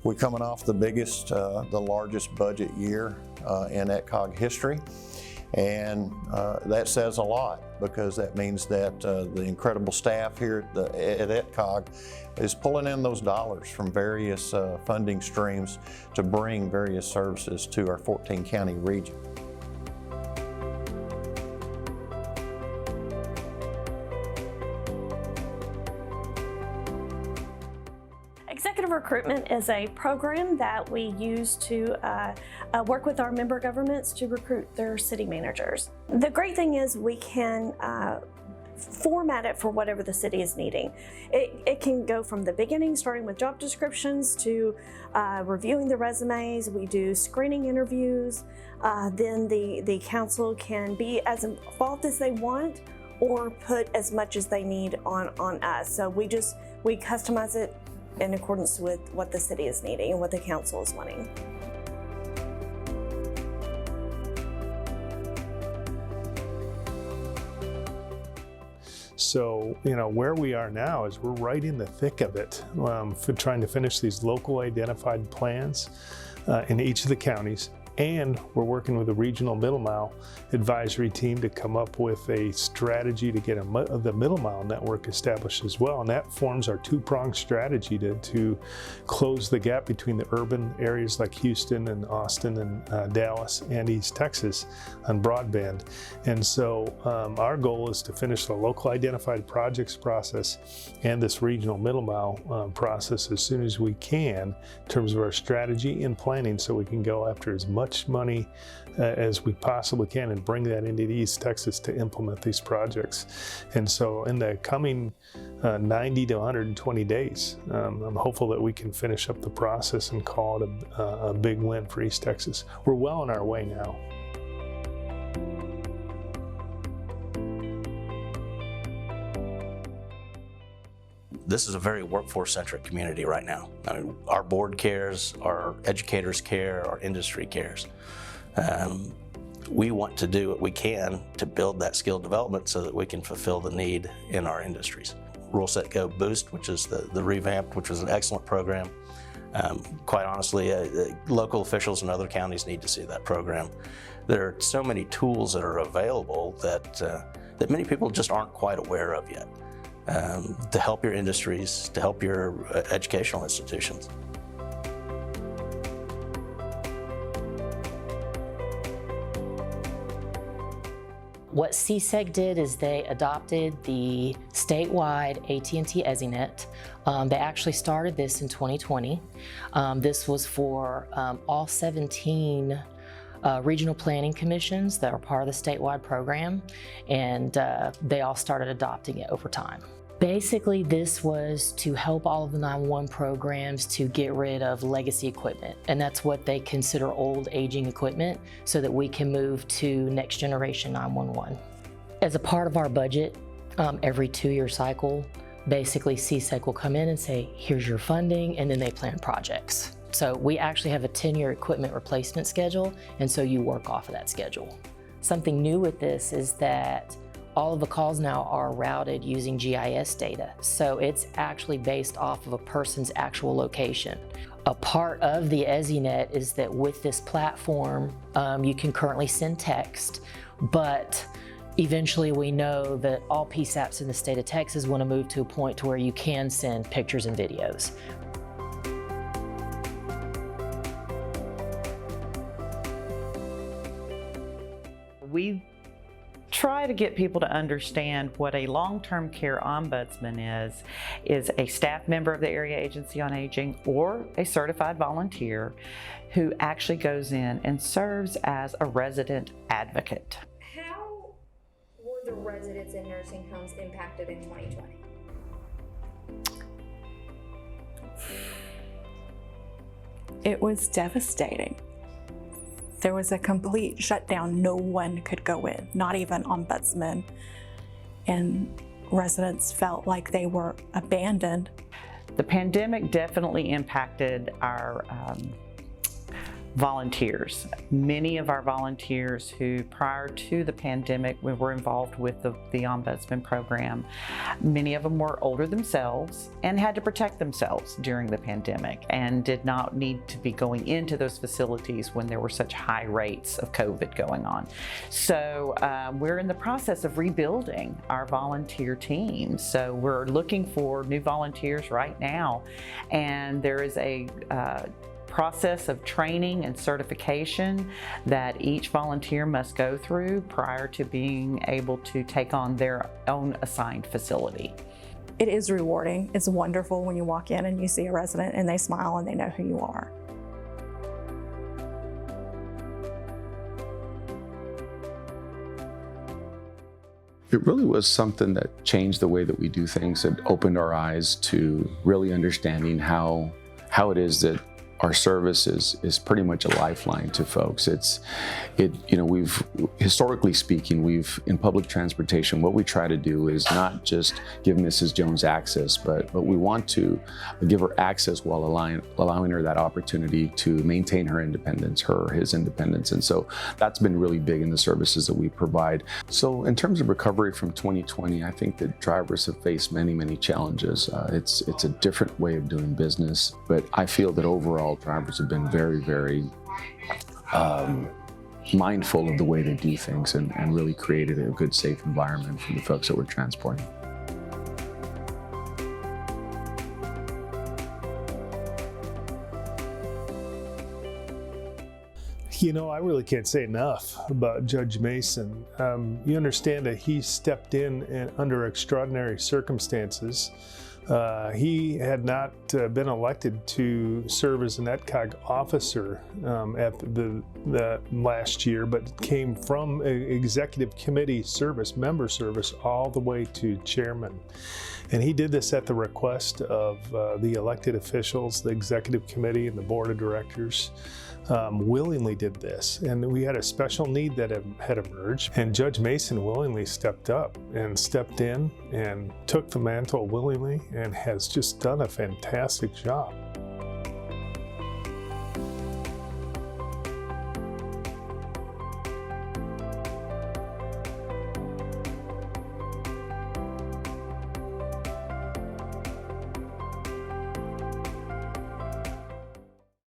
We're coming off the biggest, the largest budget year in ETCOG history. And that says a lot, because that means that the incredible staff here at ETCOG is pulling in those dollars from various funding streams to bring various services to our 14-county region. Executive recruitment is a program that we use to work with our member governments to recruit their city managers. The great thing is we can format it for whatever the city is needing. It can go from the beginning, starting with job descriptions, to reviewing the resumes. We do screening interviews. Then the council can be as involved as they want, or put as much as they need on us. So we customize it in accordance with what the city is needing and what the council is wanting. So, where we are now is we're right in the thick of it, for trying to finish these local identified plans in each of the counties. And we're working with the regional middle mile advisory team to come up with a strategy to get the middle mile network established as well. And that forms our two-pronged strategy to close the gap between the urban areas like Houston and Austin and Dallas and East Texas on broadband. And so our goal is to finish the local identified projects process and this regional middle mile process as soon as we can in terms of our strategy and planning, so we can go after as much money as we possibly can and bring that into East Texas to implement these projects. And so in the coming 90 to 120 days, I'm hopeful that we can finish up the process and call it a big win for East Texas. We're well on our way now. This is a very workforce-centric community right now. I mean, our board cares, our educators care, our industry cares. We want to do what we can to build that skill development so that we can fulfill the need in our industries. Rule Set Go Boost, which is the revamped, which was an excellent program. Quite honestly, local officials in other counties need to see that program. There are so many tools that are available that many people just aren't quite aware of yet. To help your industries, to help your educational institutions. What CSEG did is they adopted the statewide AT&T EZzyNet. They actually started this in 2020. This was for all 17 regional planning commissions that are part of the statewide program, and they all started adopting it over time. Basically, this was to help all of the 911 programs to get rid of legacy equipment, and that's what they consider old, aging equipment, so that we can move to next generation 911. As a part of our budget, every 2-year cycle, basically CSEC will come in and say, here's your funding, and then they plan projects. So we actually have a 10-year equipment replacement schedule, and so you work off of that schedule. Something new with this is that all of the calls now are routed using GIS data. So it's actually based off of a person's actual location. A part of the EZzyNet is that with this platform, you can currently send text, but eventually we know that all PSAPs in the state of Texas want to move to a point to where you can send pictures and videos. We try to get people to understand what a long-term care ombudsman is a staff member of the Area Agency on Aging or a certified volunteer who actually goes in and serves as a resident advocate. How were the residents in nursing homes impacted in 2020? It was devastating. There was a complete shutdown. No one could go in, not even ombudsmen. And residents felt like they were abandoned. The pandemic definitely impacted our volunteers. Many of our volunteers who prior to the pandemic we were involved with the Ombudsman program, many of them were older themselves and had to protect themselves during the pandemic and did not need to be going into those facilities when there were such high rates of COVID going on. So we're in the process of rebuilding our volunteer team. So we're looking for new volunteers right now, and there is a process of training and certification that each volunteer must go through prior to being able to take on their own assigned facility. It is rewarding. It's wonderful when you walk in and you see a resident and they smile and they know who you are. It really was something that changed the way that we do things. It opened our eyes to really understanding how it is that our service is pretty much a lifeline to folks. We've, historically speaking, in public transportation, what we try to do is not just give Mrs. Jones access, but we want to give her access while allowing her that opportunity to maintain her independence, his independence. And so that's been really big in the services that we provide. So in terms of recovery from 2020, I think that drivers have faced many, many challenges. It's a different way of doing business, but I feel that overall drivers have been very, very mindful of the way they do things and really created a good, safe environment for the folks that we're transporting. You know, I really can't say enough about Judge Mason. You understand that he stepped in under extraordinary circumstances. He had not been elected to serve as an ETCOG officer at the last year, but came from executive committee service, member service, all the way to chairman. And he did this at the request of the elected officials, the executive committee and the board of directors. Willingly did this, and we had a special need that had emerged, and Judge Mason willingly stepped up and stepped in and took the mantle willingly and has just done a fantastic job.